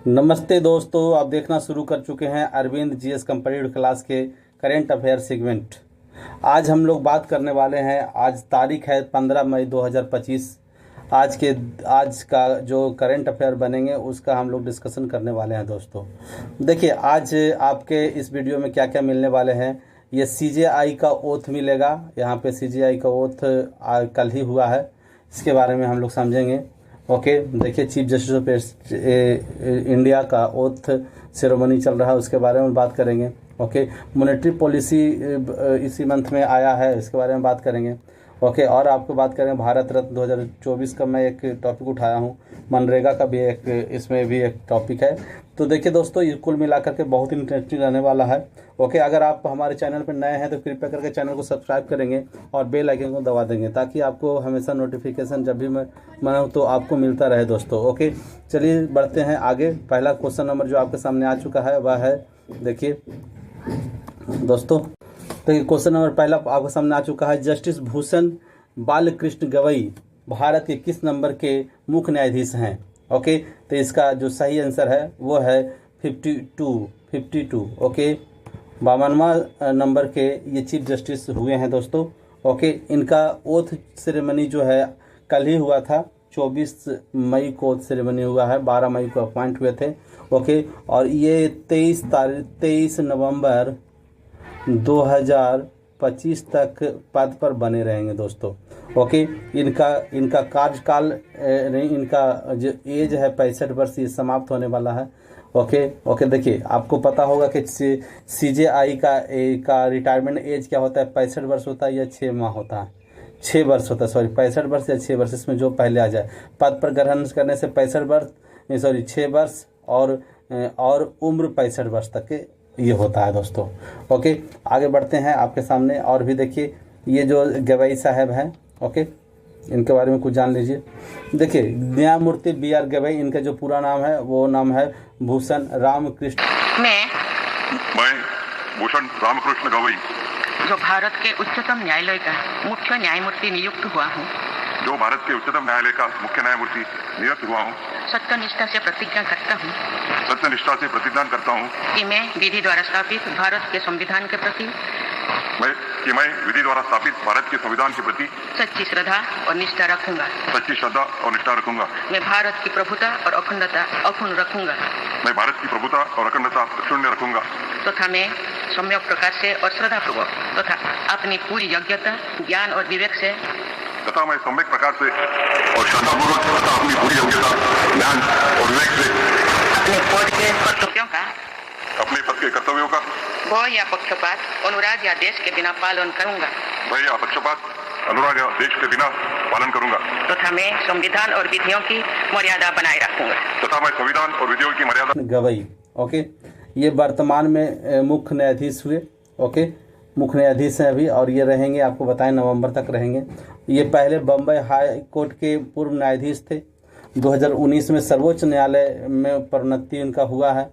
नमस्ते दोस्तों, आप देखना शुरू कर चुके हैं अरविंद जीएस कंप्लीट क्लास के करेंट अफेयर सेगमेंट। आज हम लोग बात करने वाले हैं, आज तारीख है 15 मई 2025। आज का जो करेंट अफेयर बनेंगे उसका हम लोग डिस्कशन करने वाले हैं दोस्तों। देखिए, आज आपके इस वीडियो में क्या क्या मिलने वाले हैं। ये सीजेआई का ओथ मिलेगा। यहाँ पे सीजेआई का ओथ कल ही हुआ है, इसके बारे में हम लोग समझेंगे। ओके, देखिए, चीफ जस्टिस ऑफ इंडिया का ओथ सेरेमनी चल रहा है, उसके बारे में बात करेंगे। ओके, मॉनेटरी पॉलिसी इसी मंथ में आया है, इसके बारे में बात करेंगे। ओके, और आपको बात करें भारत रत्न 2024 का मैं एक टॉपिक उठाया हूँ, मनरेगा का भी एक इसमें भी एक टॉपिक है। तो देखिए दोस्तों, ये कुल मिलाकर के बहुत इंटरेस्टिंग रहने वाला है। ओके, अगर आप हमारे चैनल पर नए हैं तो कृपया करके चैनल को सब्सक्राइब करेंगे और बेल आइकन को दबा देंगे, ताकि आपको हमेशा नोटिफिकेशन जब भी मैं तो आपको मिलता रहे दोस्तों। ओके, चलिए बढ़ते हैं आगे। पहला क्वेश्चन नंबर जो आपके सामने आ चुका है वह है, देखिए दोस्तों, तो क्वेश्चन नंबर पहला आपके सामने आ चुका है। जस्टिस भूषण बालकृष्ण गवई भारत के किस नंबर के मुख्य न्यायाधीश हैं? ओके, तो इसका जो सही आंसर है वो है 52। ओके, 52वां नंबर के ये चीफ जस्टिस हुए हैं दोस्तों। ओके, इनका ओथ सेरेमनी जो है कल ही हुआ था, 24 मई को ओथ सेरेमनी हुआ है, 12 मई को अपॉइंट हुए थे। ओके, और ये 23 नवंबर 2025 तक पद पर बने रहेंगे दोस्तों। ओके, इनका कार्यकाल नहीं, इनका जो एज है 65 वर्ष, ये समाप्त होने वाला है। ओके, देखिए, आपको पता होगा कि सीजेआई का रिटायरमेंट एज क्या होता है, 65 वर्ष होता है या 6 माह होता है, 6 वर्ष होता है, सॉरी 65 वर्ष या 6 वर्ष, इसमें जो पहले आ जाए। पद पर ग्रहण करने से 65 वर्ष, सॉरी 6 वर्ष और उम्र 65 वर्ष तक के ये होता है दोस्तों। ओके, आगे बढ़ते हैं आपके सामने। और भी देखिए, ये जो गवई साहब हैं, ओके, इनके बारे में कुछ जान लीजिए। देखिए, न्यायमूर्ति BR गवई, इनका जो पूरा नाम है वो नाम है भूषण रामकृष्ण। मैं भूषण रामकृष्ण गवई, जो भारत के उच्चतम न्यायालय का मुख्य न्यायमूर्ति नियुक्त हुआ हूँ, जो भारत के उच्चतम न्यायालय का मुख्य न्यायमूर्ति नियुक्त हुआ हूँ, सत्यनिष्ठा से प्रतिज्ञा करता हूँ कि मैं विधि द्वारा स्थापित भारत के संविधान के प्रति सच्ची श्रद्धा और निष्ठा रखूंगा। मैं भारत की प्रभुता और अखंडता अक्षुण्ण रखूंगा। तथा मैं सम्यक प्रकार से और श्रद्धापूर्वक तथा अपनी पूरी योग्यता, ज्ञान और विवेक से अपने पद के कर्तव्यों का भय या पक्षपात, अनुराग या देश के बिना पालन करूंगा। तथा मैं संविधान और विधियों की मर्यादा बनाए रखूंगा। गवई, ओके, ये वर्तमान में मुख्य न्यायाधीश हुए। ओके, मुख्य न्यायाधीश हैं अभी, और ये रहेंगे, आपको बताएं, नवंबर तक रहेंगे। ये पहले बम्बई हाई कोर्ट के पूर्व न्यायाधीश थे। 2019 में सर्वोच्च न्यायालय में प्रोन्नति उनका हुआ है।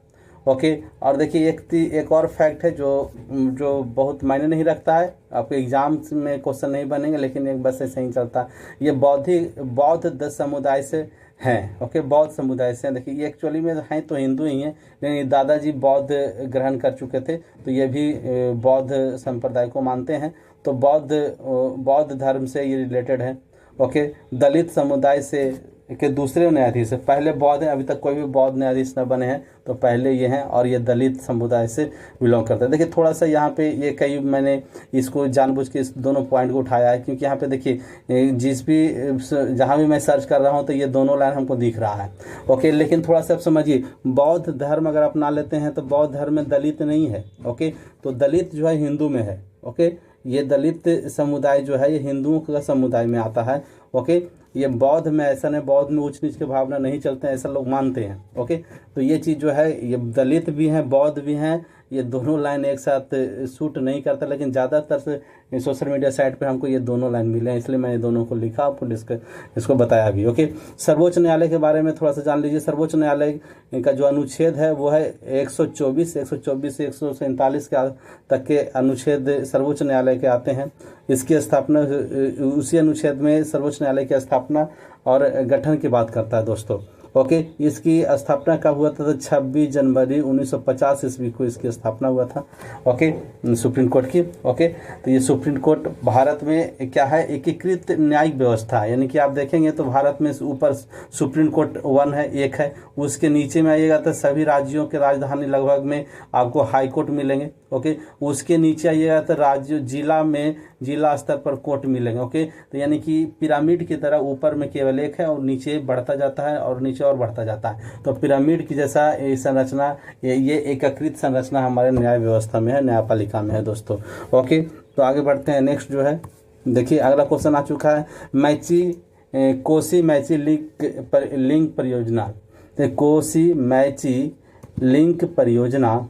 ओके, और देखिए, एक और फैक्ट है जो बहुत मायने नहीं रखता है, आपके एग्जाम्स में क्वेश्चन नहीं बनेंगे, लेकिन एक बस ऐसे ही चलता है। ये बौद्ध समुदाय से हैं। ओके, बौद्ध समुदाय से हैं। देखिए, ये एक्चुअली में हैं तो हिंदू ही हैं, लेकिन दादाजी बौद्ध ग्रहण कर चुके थे, तो ये भी बौद्ध संप्रदाय को मानते हैं, तो बौद्ध धर्म से ये रिलेटेड है। ओके, दलित समुदाय से के दूसरे न्यायाधीश है, पहले बौद्ध हैं, अभी तक कोई भी बौद्ध न्यायाधीश न बने हैं, तो पहले ये हैं, और ये दलित समुदाय से बिलोंग करते हैं। देखिए, थोड़ा सा यहाँ पे ये कई मैंने इसको जानबूझ के इस दोनों पॉइंट को उठाया है, क्योंकि यहाँ पे देखिए, जहाँ भी मैं सर्च कर रहा हूँ तो ये दोनों लाइन हमको दिख रहा है। ओके, लेकिन थोड़ा सा आप समझिए, बौद्ध धर्म अगर अपना लेते हैं तो बौद्ध धर्म में दलित नहीं है। ओके, तो दलित जो है हिंदू में है। ओके, ये दलित समुदाय जो है ये हिंदुओं का समुदाय में आता है। ओके, ये बौद्ध में ऐसा नहीं, बौद्ध में ऊंच नीच के भावना नहीं चलते हैं, ऐसा लोग मानते हैं। ओके, तो ये चीज़ जो है, ये दलित भी हैं, बौद्ध भी हैं, ये दोनों लाइन एक साथ सूट नहीं करता, लेकिन ज़्यादातर से सोशल मीडिया साइट पे हमको ये दोनों लाइन मिले हैं, इसलिए मैंने दोनों को लिखा, आपको इसको बताया भी। ओके, सर्वोच्च न्यायालय के बारे में थोड़ा सा जान लीजिए। सर्वोच्च न्यायालय का जो अनुच्छेद है वो है 124 से 147 के तक के अनुच्छेद सर्वोच्च न्यायालय के आते हैं। इसकी स्थापना, उसी अनुच्छेद में सर्वोच्च न्यायालय की स्थापना और गठन की बात करता है दोस्तों। ओके, इसकी स्थापना कब हुआ था? तो 26 जनवरी 1950 ईस्वी को इसकी स्थापना हुआ था। ओके, सुप्रीम कोर्ट की। ओके, तो ये सुप्रीम कोर्ट भारत में क्या है? एकीकृत न्यायिक व्यवस्था है। यानी कि आप देखेंगे तो भारत में ऊपर सुप्रीम कोर्ट 1 है, एक है, उसके नीचे में आइएगा तो सभी राज्यों के राजधानी लगभग में आपको हाई कोर्ट मिलेंगे। ओके, उसके नीचे आइएगा तो राज्य जिला में जिला स्तर पर कोर्ट मिलेंगे। ओके, तो यानी कि पिरामिड की तरह ऊपर में केवल एक है और नीचे बढ़ता जाता है और नीचे और बढ़ता जाता है। तो पिरामिड की जैसा संरचना, ये एकीकृत संरचना हमारे न्याय व्यवस्था में है, न्यायपालिका में है दोस्तों। ओके, तो आगे बढ़ते हैं। नेक्स्ट जो है देखिए अगला क्वेश्चन आ चुका है, कोसी मैची लिंक परियोजना। तो कोसी मैची लिंक परियोजना,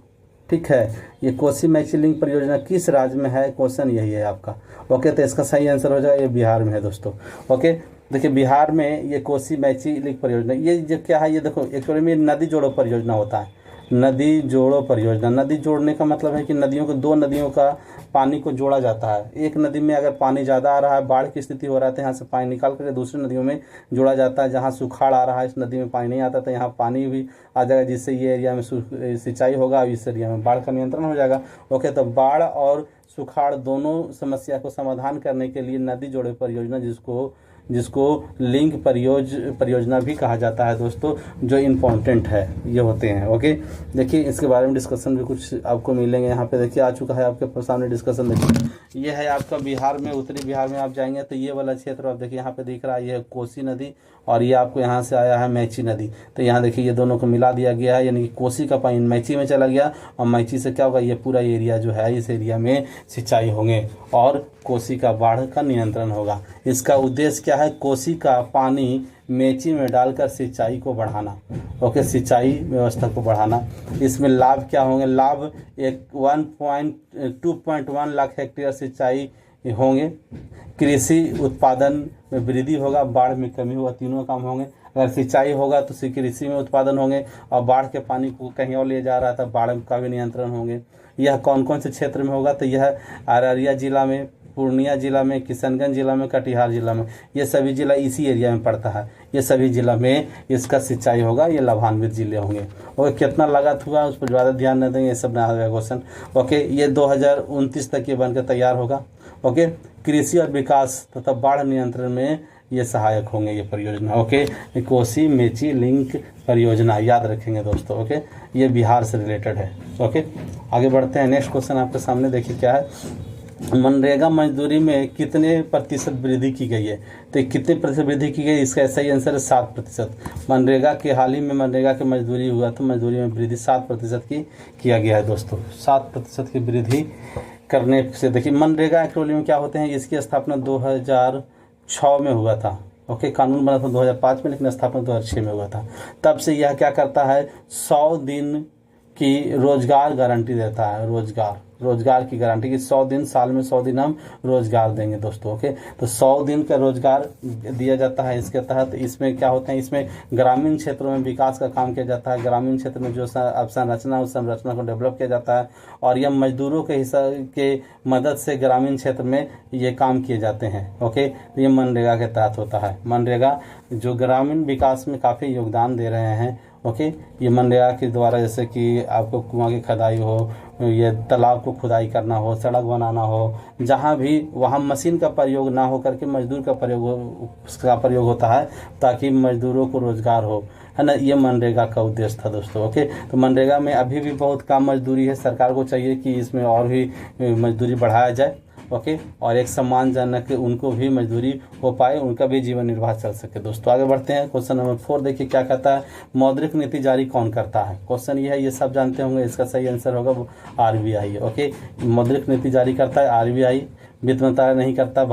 ठीक है, ये कोसी मैची लिंक परियोजना किस राज्य में है? क्वेश्चन यही है आपका। ओके, तो इसका सही आंसर हो जाएगा ये बिहार में है दोस्तों। ओके, देखिए बिहार में ये कोसी मैची लिंक परियोजना, ये जो क्या है, ये देखो एक्चुअली में नदी जोड़ो परियोजना होता है। नदी जोड़ो परियोजना, नदी जोड़ने का मतलब है कि नदियों को, दो नदियों का पानी को जोड़ा जाता है। एक नदी में अगर पानी ज़्यादा आ रहा है, बाढ़ की स्थिति हो रहा है, तो यहाँ से पानी निकाल कर दूसरी नदियों में जोड़ा जाता है। जहाँ सुखाड़ आ रहा है, इस नदी में पानी नहीं आता, तो यहाँ पानी भी आ जाएगा, जिससे ये एरिया में सिंचाई होगा, इस एरिया में बाढ़ का नियंत्रण हो जाएगा। ओके, तो बाढ़ और सुखाड़ दोनों समस्या को समाधान करने के लिए नदी जोड़ो परियोजना, जिसको लिंक परियोजना भी कहा जाता है दोस्तों, जो इम्पोर्टेंट है, ये होते हैं। ओके, देखिए इसके बारे में डिस्कशन भी कुछ आपको मिलेंगे यहाँ पे। देखिए आ चुका है आपके सामने डिस्कशन। देखिए ये है आपका बिहार में, उत्तरी बिहार में आप जाएंगे तो ये वाला क्षेत्र आप देखिए यहाँ पे दिख रहा है, ये है कोसी नदी और ये आपको यहाँ से आया है मैची नदी। तो यहाँ देखिए ये दोनों को मिला दिया गया है, यानी कि कोसी का पानी मैची में चला गया और मैची से क्या होगा, ये पूरा एरिया जो है, इस एरिया में सिंचाई होंगे और कोसी का बाढ़ का नियंत्रण होगा। इसका उद्देश्य क्या है? कोसी का पानी मेची में डालकर सिंचाई को बढ़ाना। ओके, सिंचाई व्यवस्था को बढ़ाना। इसमें लाभ क्या होंगे? लाभ 2.1 लाख हेक्टेयर सिंचाई होंगे, कृषि उत्पादन में वृद्धि होगा, बाढ़ में कमी होगा, तीनों काम होंगे। अगर सिंचाई होगा तो कृषि में उत्पादन होंगे और बाढ़ के पानी को कहीं और ले जा रहा था, बाढ़ का भी नियंत्रण होंगे। यह कौन कौन से क्षेत्र में होगा? तो यह अररिया जिला में, पूर्णिया जिला में, किशनगंज जिला में, कटिहार जिला में, ये सभी जिला इसी एरिया में पड़ता है। ये सभी जिला में इसका सिंचाई होगा, ये लाभान्वित जिले होंगे। ओके, कितना लागत हुआ उस पर ज़्यादा ध्यान न देंगे, ये सब नया क्वेश्चन। ओके, ये 2029 तक ये बनकर तैयार होगा। ओके, कृषि और विकास तथा बाढ़ नियंत्रण में ये सहायक होंगे ये परियोजना। ओके, कोसी मेची लिंक परियोजना याद रखेंगे दोस्तों। ओके, ये बिहार से रिलेटेड है। ओके, आगे बढ़ते हैं। नेक्स्ट क्वेश्चन आपके सामने देखिए क्या है, मनरेगा मजदूरी में कितने प्रतिशत वृद्धि की गई है? तो कितने प्रतिशत वृद्धि की गई? इसका सही आंसर है 7%। मनरेगा के हाल ही में मनरेगा की मजदूरी हुआ तो मजदूरी में वृद्धि 7% की किया गया है दोस्तों। 7% की वृद्धि करने से, देखिए मनरेगा एक्चुअली में क्या होते हैं, इसकी स्थापना 2006 में हुआ था। ओके, कानून बना था 2005 में, लेकिन स्थापना 2006 में हुआ था। तब से यह क्या करता है, 100 दिन की रोजगार गारंटी देता है। रोजगार की गारंटी की 100 दिन, साल में 100 दिन हम रोजगार देंगे दोस्तों। ओके, तो 100 दिन का रोजगार दिया जाता है इसके तहत। इसमें क्या होता है, इसमें ग्रामीण क्षेत्रों में विकास का काम किया जाता है। ग्रामीण क्षेत्र में जो संरचना, उस संरचना को डेवलप किया जाता है और यह मजदूरों के हिस्सा के मदद से ग्रामीण क्षेत्र में ये काम किए जाते हैं। ओके, तो ये मनरेगा के तहत होता है। मनरेगा जो ग्रामीण विकास में काफ़ी योगदान दे रहे हैं। ओके, ये मनरेगा के द्वारा, जैसे कि आपको कुआं की खुदाई हो, ये तालाब को खुदाई करना हो, सड़क बनाना हो, जहाँ भी वहाँ मशीन का प्रयोग ना हो करके मजदूर का प्रयोग होता है, ताकि मजदूरों को रोजगार हो, है ना। ये मनरेगा का उद्देश्य था दोस्तों। ओके, तो मनरेगा में अभी भी बहुत कम मजदूरी है। सरकार को चाहिए कि इसमें और भी मजदूरी बढ़ाया जाए। ओके, और एक सम्मानजनक उनको भी मजदूरी हो पाए, उनका भी जीवन निर्वाह चल सके दोस्तों। आगे बढ़ते हैं। क्वेश्चन नंबर 4 देखिए क्या कहता है, मौद्रिक नीति जारी कौन करता है? क्वेश्चन ये है, ये सब जानते होंगे। इसका सही आंसर होगा RBI। ओके, मौद्रिक नीति जारी करता है RBI। वित्त मंत्रालय नहीं करता,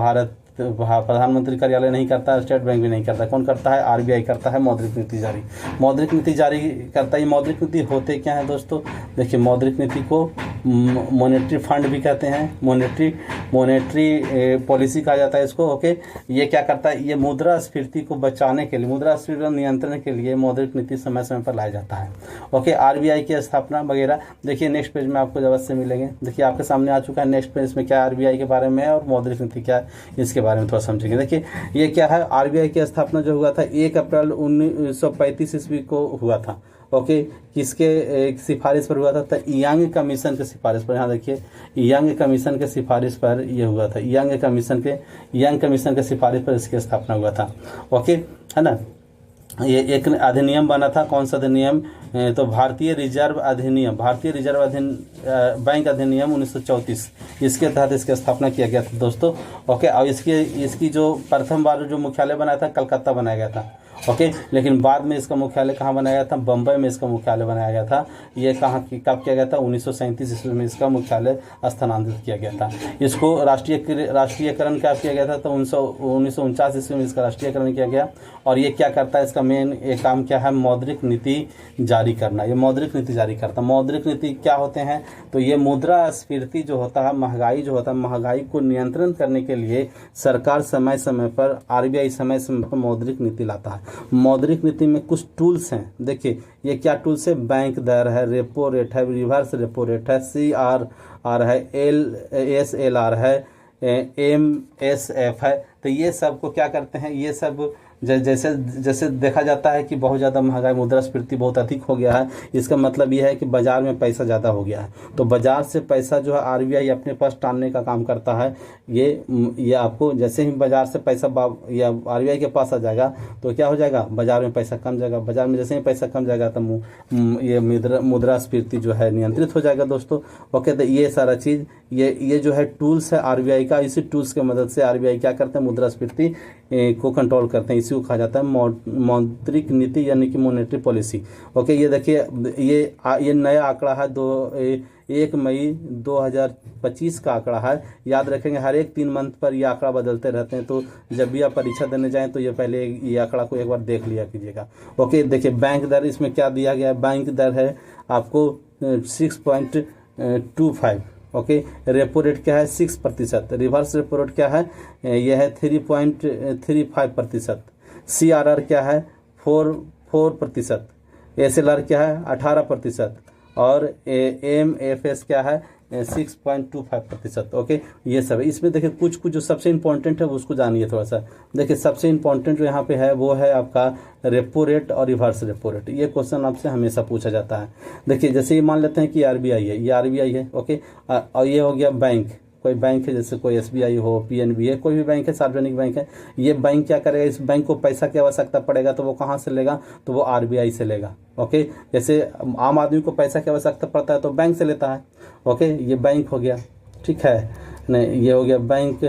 प्रधानमंत्री कार्यालय नहीं करता, स्टेट बैंक भी नहीं करता। कौन करता है? RBI करता है मौद्रिक नीति जारी। मौद्रिक नीति जारी करता है। ये मौद्रिक नीति होते क्या है दोस्तों? देखिए, मौद्रिक नीति को मॉनेटरी फंड भी कहते हैं, मॉनेटरी पॉलिसी कहा जाता है इसको। ओके, ये क्या करता है, ये मुद्रास्फीति को बचाने के लिए, मुद्रास्फीति नियंत्रण के लिए मौद्रिक नीति समय समय पर लाया जाता है। ओके, आरबीआई की स्थापना वगैरह देखिए नेक्स्ट पेज में आपको जरूरत से मिलेंगे। देखिए आपके सामने आ चुका है नेक्स्ट पेज में क्या आरबीआई के बारे में है और मौद्रिक नीति क्या है, इसके बारे में थोड़ा समझेंगे। देखिए ये क्या है, आरबीआई की स्थापना जो हुआ था 1 अप्रैल 1935 ईस्वी को हुआ था। ओके, किसके सिफारिश पर हुआ था, तो यंग कमीशन के सिफारिश पर। यहाँ देखिए यंग कमीशन के सिफारिश पर यह हुआ था, यंग कमीशन के सिफारिश पर इसकी स्थापना हुआ था। ओके, है ना। ये एक अधिनियम बना था, कौन सा अधिनियम, तो भारतीय रिजर्व बैंक अधिनियम 1934, इसके तहत इसकी स्थापना किया गया था दोस्तों। ओके, और इसकी जो प्रथम बार जो मुख्यालय बनाया था कलकत्ता बनाया गया था। ओके, लेकिन बाद में इसका मुख्यालय कहाँ बनाया गया था, बम्बई में इसका मुख्यालय बनाया गया था। ये कब किया गया था, 1937 ईस्वी में इसका मुख्यालय स्थानांतरित किया गया था। इसको राष्ट्रीयकरण क्या किया गया था, तो 1949 ईस्वी में इसका राष्ट्रीयकरण किया गया। और ये क्या करता है, इसका मेन एक काम क्या है, मौद्रिक नीति जारी करना। ये मौद्रिक नीति जारी करता है। मौद्रिक नीति क्या होते हैं, तो ये मुद्रास्फीति जो होता है, महंगाई जो होता है, महंगाई को नियंत्रण करने के लिए सरकार समय समय पर, आरबीआई समय समय पर मौद्रिक नीति लाता है। मौद्रिक नीति में कुछ टूल्स हैं, देखिए ये क्या टूल्स है, बैंक दर है, रेपो रेट है, रिवर्स रेपो रेट है, CRR है, SLR है, MSF है। तो ये सब को क्या करते हैं, ये सब जैसे देखा जाता है कि बहुत ज़्यादा महंगाई, मुद्रास्फीति बहुत अधिक हो गया है, इसका मतलब ये है कि बाज़ार में पैसा ज़्यादा हो गया है। तो बाज़ार से पैसा जो है आरबीआई अपने पास टालने का काम करता है। ये आपको जैसे ही बाज़ार से पैसा या आरबीआई के पास आ जाएगा तो क्या हो जाएगा, बाज़ार में पैसा कम जाएगा। बाज़ार में जैसे ही पैसा कम जाएगा तो ये मुद्रास्फीति जो है नियंत्रित हो जाएगा दोस्तों। ओके, तो ये सारा चीज़ ये जो है टूल्स है आरबीआई का। इसी टूल्स की मदद से आरबीआई क्या करते हैं, मुद्रास्फीति को कंट्रोल करते हैं। इसी को कहा जाता है मौद्रिक नीति यानी कि मॉनेटरी पॉलिसी। ओके, ये देखिए ये नया आंकड़ा है 1 मई 2025 का आंकड़ा है। याद रखेंगे हर एक 3 मंथ पर ये आंकड़ा बदलते रहते हैं, तो जब भी आप परीक्षा देने जाएं तो ये पहले ये आंकड़ा को एक बार देख लिया कीजिएगा। ओके, देखिए बैंक दर इसमें क्या दिया गया है, बैंक दर है आपको 6.25। ओके, रेपो रेट क्या है 6%, रिवर्स रेपो रेट क्या है, यह है 3.35%, CRR क्या है 4%, SLR क्या है 18% और MFS क्या है 6.25%। ओके, ये सब है। इसमें देखिए कुछ जो सबसे इम्पोर्टेंट है उसको जानिए थोड़ा सा। देखिए सबसे इम्पोर्टेंट जो यहाँ पे है वो है आपका रेपो रेट और रिवर्स रेपो रेट। ये क्वेश्चन आपसे हमेशा पूछा जाता है। देखिए जैसे ये मान लेते हैं कि आरबीआई है, ये आरबीआई है। ओके, और ये हो गया बैंक, कोई बैंक है जैसे कोई SBI हो, PNB है, कोई भी बैंक है, सार्वजनिक बैंक है। ये बैंक क्या करेगा, इस बैंक को पैसा की आवश्यकता पड़ेगा तो वो कहाँ से लेगा, तो वो आरबीआई से लेगा। ओके, जैसे आम आदमी को पैसा की आवश्यकता पड़ता है तो बैंक से लेता है। ओके, ये बैंक हो गया, ठीक है, नहीं ये हो गया बैंक।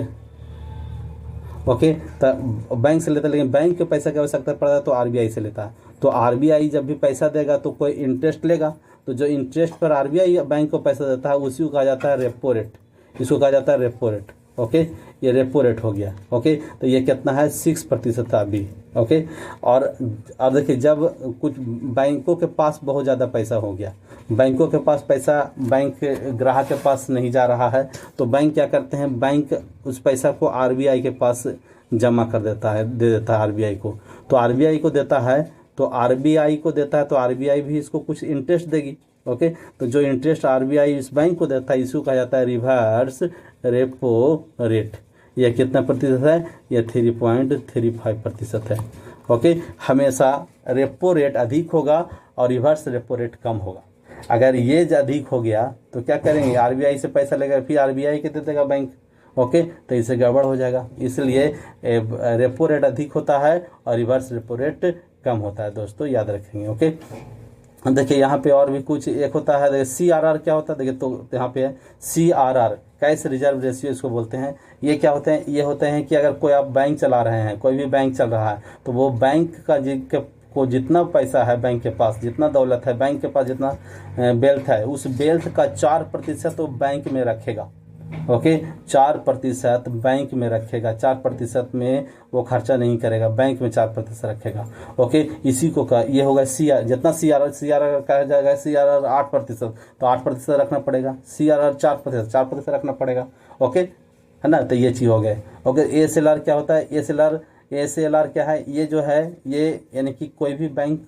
ओके, तो बैंक से लेता है, लेकिन बैंक को पैसा की आवश्यकता पड़ता है तो आरबीआई से लेता है। तो आरबीआई जब भी पैसा देगा तो कोई इंटरेस्ट लेगा, तो जो इंटरेस्ट पर आरबीआई बैंक को पैसा देता है उसी को कहा जाता है रेपो रेट, इसको कहा जाता है रेपो रेट। ओके, ये रेपो रेट हो गया। ओके, तो ये कितना है 6% अभी। ओके, और देखिए जब कुछ बैंकों के पास बहुत ज़्यादा पैसा हो गया, बैंकों के पास पैसा बैंक ग्राहक के पास नहीं जा रहा है, तो बैंक क्या करते हैं, बैंक उस पैसा को आरबीआई के पास जमा कर देता है, दे देता है आरबीआई को। तो आरबीआई को देता है तो आरबीआई भी इसको कुछ इंटरेस्ट देगी। ओके, तो जो इंटरेस्ट आरबीआई इस बैंक को देता है इसको कहा जाता है रिवर्स रेपो रेट। यह कितना प्रतिशत है, यह 3.35% है। ओके, हमेशा रेपो रेट अधिक होगा और रिवर्स रेपो रेट कम होगा। अगर ये अधिक हो गया तो क्या करेंगे, आरबीआई से पैसा लेगा फिर आरबीआई के दे देगा बैंक। ओके, तो इससे गड़बड़ हो जाएगा, इसलिए रेपो रेट अधिक होता है और रिवर्स रेपो रेट कम होता है दोस्तों, याद रखेंगे। ओके, देखिए यहाँ पे और भी कुछ एक होता है, देखिए CRR क्या होता है, देखिए तो यहाँ पे है CRR, कैश रिजर्व रेशियो इसको बोलते हैं। ये क्या होते हैं, ये होते हैं कि अगर कोई आप बैंक चला रहे हैं, कोई भी बैंक चल रहा है, तो वो बैंक का को जितना पैसा है बैंक के पास, जितना दौलत है बैंक के पास, जितना वेल्थ है, उस वेल्थ का 4% वो बैंक में रखेगा। ओके, 4% बैंक में रखेगा, 4% में वो खर्चा नहीं करेगा, बैंक में 4% रखेगा। ओके, इसी को का ये होगा CR, जितना CRR कहा जाएगा, CRR 8%, तो 8% रखना पड़ेगा, CRR 4% रखना पड़ेगा। ओके, है ना, तो ये चीज़ हो गए। ओके, ASLR क्या होता है? ASLR क्या है? ये जो है ये यानी कि कोई भी बैंक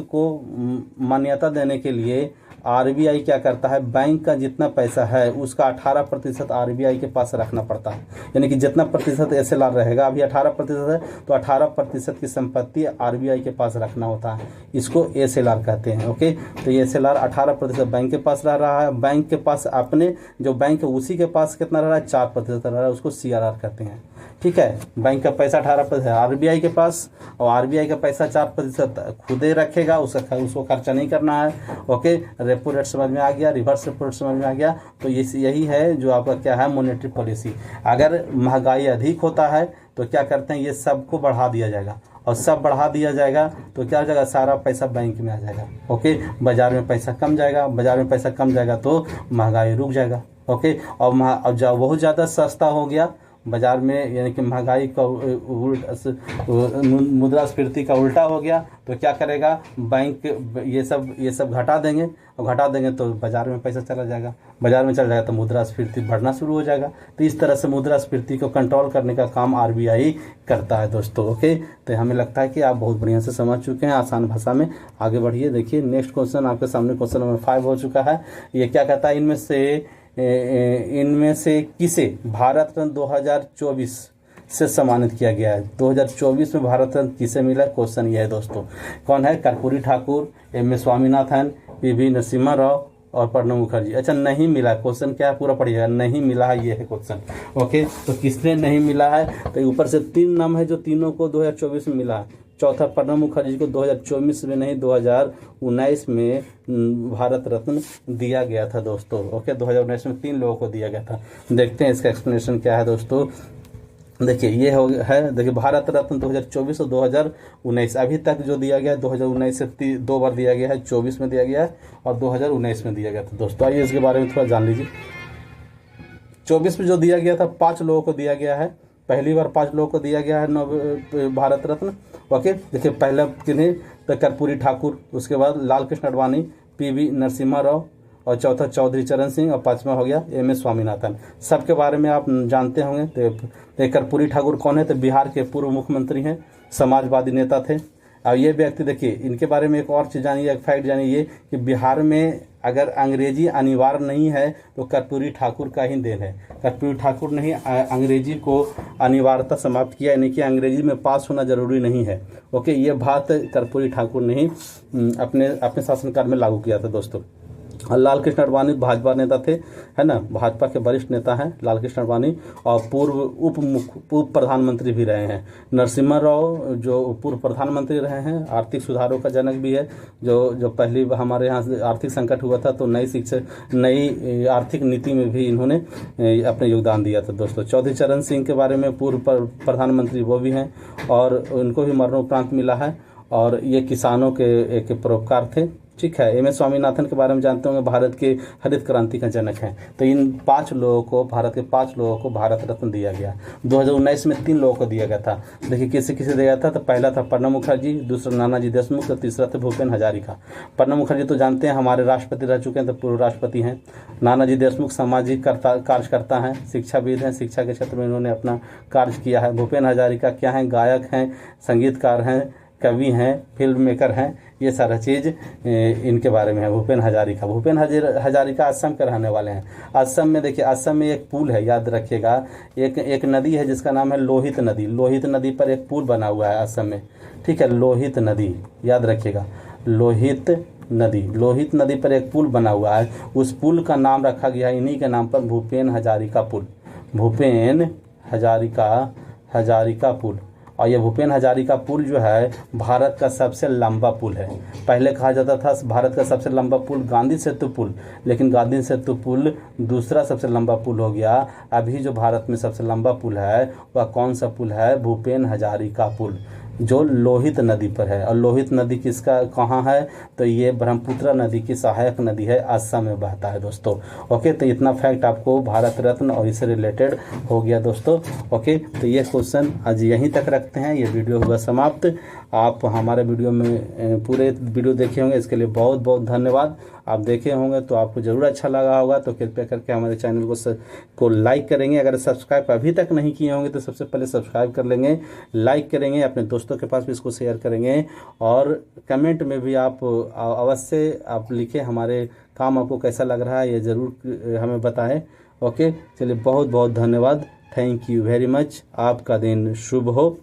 को मान्यता देने के लिए RBI क्या करता है, बैंक का जितना पैसा है उसका 18% RBI के पास रखना पड़ता है। यानी कि जितना प्रतिशत SLR रहेगा, अभी 18% है, तो 18% की संपत्ति RBI के पास रखना होता है, इसको ASLR कहते हैं। ओके, तो ये SLR 18% बैंक के पास रह रहा है, बैंक के पास अपने जो बैंक है उसी के पास कितना रह रहा है, 4% रह रहा है, उसको CRR कहते हैं। ठीक है, बैंक का पैसा 18% है RBI के पास, और RBI का पैसा 4% खुदे रखेगा, उसको खर्चा नहीं करना है। ओके, रेपो रेट समझ में आ गया, रिवर्स रेपो रेट समझ में आ गया। तो यही है जो आपका क्या है, मॉनेटरी पॉलिसी। अगर महंगाई अधिक होता है तो क्या करते हैं, ये सबको बढ़ा दिया जाएगा, और सब बढ़ा दिया जाएगा तो क्या हो जाएगा, सारा पैसा बैंक में आ जाएगा। ओके, बाजार में पैसा कम जाएगा, बाजार में पैसा कम जाएगा तो महंगाई रुक जाएगा। ओके, और जब बहुत ज़्यादा सस्ता हो गया बाजार में, यानी कि महंगाई का मुद्रास्फीति का उल्टा हो गया, तो क्या करेगा बैंक, ये सब घटा देंगे, और घटा देंगे तो बाजार में पैसा चला जाएगा, बाजार में चला जाएगा तो मुद्रास्फीति बढ़ना शुरू हो जाएगा। तो इस तरह से मुद्रास्फीति को कंट्रोल करने का काम RBI करता है दोस्तों। ओके, तो हमें लगता है कि आप बहुत बढ़िया से समझ चुके हैं, आसान भाषा में। आगे बढ़िए, देखिए नेक्स्ट क्वेश्चन आपके सामने, क्वेश्चन नंबर 5 हो चुका है। ये क्या कहता है, इनमें से किसे भारत रत्न 2024 से सम्मानित किया गया है? 2024 में भारत रत्न किसे मिला? क्वेश्चन ये है दोस्तों। कौन है? कर्पूरी ठाकुर, M.A. स्वामीनाथन, PV नरसिम्हा राव और प्रणब मुखर्जी। अच्छा, नहीं मिला, क्वेश्चन क्या है पूरा पढ़िएगा, नहीं मिला है, ये है क्वेश्चन। ओके, तो किसने नहीं मिला है? तो ऊपर से 3 नाम है जो तीनों को 2024 में मिला है। चौथा, प्रणब मुखर्जी को 2024 में नहीं 2019 में भारत रत्न दिया गया था दोस्तों। ओके, 2019 में 3 लोगों को दिया गया था। देखते हैं इसका एक्सप्लेनेशन क्या है दोस्तों। देखिए ये है, देखिए भारत रत्न 2024 और 2019 अभी तक जो दिया गया है, 2019 से 2 बार दिया गया है, 24 में दिया गया है और 2019 में दिया गया था दोस्तों। आइए इसके बारे में थोड़ा जान लीजिए। 24 में जो दिया गया था 5 लोगों को दिया गया है, पहली बार 5 लोगों को दिया गया है भारत रत्न। ओके, देखिए पहला किन्हें, तो कर्पूरी ठाकुर, उसके बाद लाल कृष्ण आडवाणी, PV नरसिम्हा राव, और चौथा चौधरी चरण सिंह, और 5वां हो गया M.A. स्वामीनाथन। सबके बारे में आप जानते होंगे। तो कर्पूरी ठाकुर कौन है? तो बिहार के पूर्व मुख्यमंत्री हैं, समाजवादी नेता थे। और ये व्यक्ति, देखिए इनके बारे में एक और चीज़ जानिए, एक फैक्ट जानिए कि बिहार में अगर अंग्रेजी अनिवार्य नहीं है तो कर्पूरी ठाकुर का ही देन है। कर्पूरी ठाकुर ने ही अंग्रेजी को अनिवार्यता समाप्त किया, यानी कि अंग्रेजी में पास होना जरूरी नहीं है। ओके, ये बात कर्पूरी ठाकुर ने ही अपने शासनकाल में लागू किया था दोस्तों। और लाल कृष्ण आडवाणी भाजपा नेता थे, है ना, भाजपा के वरिष्ठ नेता हैं लाल कृष्ण आडवाणी, और पूर्व उप प्रधानमंत्री भी रहे हैं। नरसिम्हा राव जो पूर्व प्रधानमंत्री रहे हैं, आर्थिक सुधारों का जनक भी है। जो पहली हमारे यहाँ से आर्थिक संकट हुआ था तो नई आर्थिक नीति में भी इन्होंने अपने योगदान दिया था दोस्तों। चौधरी चरण सिंह के बारे में, पूर्व प्रधानमंत्री वो भी हैं, और उनको भी मरणोपरांत मिला है, और ये किसानों के एक परोपकार थे। ठीक है, M.A. स्वामीनाथन के बारे में जानते होंगे, भारत के हरित क्रांति का जनक हैं। तो इन 5 लोगों को, भारत के 5 लोगों को भारत रत्न दिया गया। 2019 में 3 लोगों को दिया गया था। देखिए किसे किसे दिया गया था, तो पहला था प्रणब मुखर्जी, दूसरा नानाजी देशमुख, और तीसरा था भूपेन हजारिका। प्रणब मुखर्जी तो जानते हैं हमारे राष्ट्रपति रह चुके हैं, तो पूर्व राष्ट्रपति हैं। नानाजी देशमुख सामाजिक कार्यकर्ता हैं, शिक्षाविद हैं, शिक्षा के क्षेत्र में इन्होंने अपना कार्य किया है। भूपेन हजारिका क्या हैं, गायक हैं, संगीतकार हैं, कवि हैं, फिल्म मेकर हैं, ये सारा चीज़ इनके बारे में है। भूपेन हजारिका असम के रहने वाले हैं। असम में देखिए, असम में एक पुल है, याद रखिएगा, एक नदी है जिसका नाम है लोहित नदी। लोहित नदी पर एक पुल बना हुआ है असम में। ठीक है, लोहित नदी, याद रखिएगा, लोहित नदी पर एक पुल बना हुआ है। उस पुल का नाम रखा गया है इन्हीं के नाम पर, भूपेन हजारिका पुल। भूपेन हजारिका पुल। और ये भूपेन हजारिका पुल जो है भारत का सबसे लंबा पुल है। पहले कहा जाता था भारत का सबसे लंबा पुल गांधी सेतु पुल, लेकिन गांधी सेतु पुल दूसरा सबसे लंबा पुल हो गया। अभी जो भारत में सबसे लंबा पुल है वह कौन सा पुल है? भूपेन हजारिका पुल। जो लोहित नदी पर है। और लोहित नदी किसका कहाँ है, तो ये ब्रह्मपुत्र नदी की सहायक नदी है, असम में बहता है दोस्तों। ओके, तो इतना फैक्ट आपको भारत रत्न और इससे रिलेटेड हो गया दोस्तों। ओके, तो ये क्वेश्चन आज यहीं तक रखते हैं, ये वीडियो हुआ समाप्त। आप हमारे वीडियो में पूरे वीडियो देखे होंगे, इसके लिए बहुत बहुत धन्यवाद। आप देखे होंगे तो आपको ज़रूर अच्छा लगा होगा, तो कृपया करके हमारे चैनल को लाइक करेंगे। अगर सब्सक्राइब अभी तक नहीं किए होंगे तो सबसे पहले सब्सक्राइब कर लेंगे, लाइक करेंगे, अपने दोस्तों के पास भी इसको शेयर करेंगे, और कमेंट में भी आप अवश्य आप लिखें हमारे काम आपको कैसा लग रहा है, ये ज़रूर हमें बताएं। ओके, चलिए बहुत बहुत धन्यवाद, थैंक यू वेरी मच। आपका दिन शुभ हो।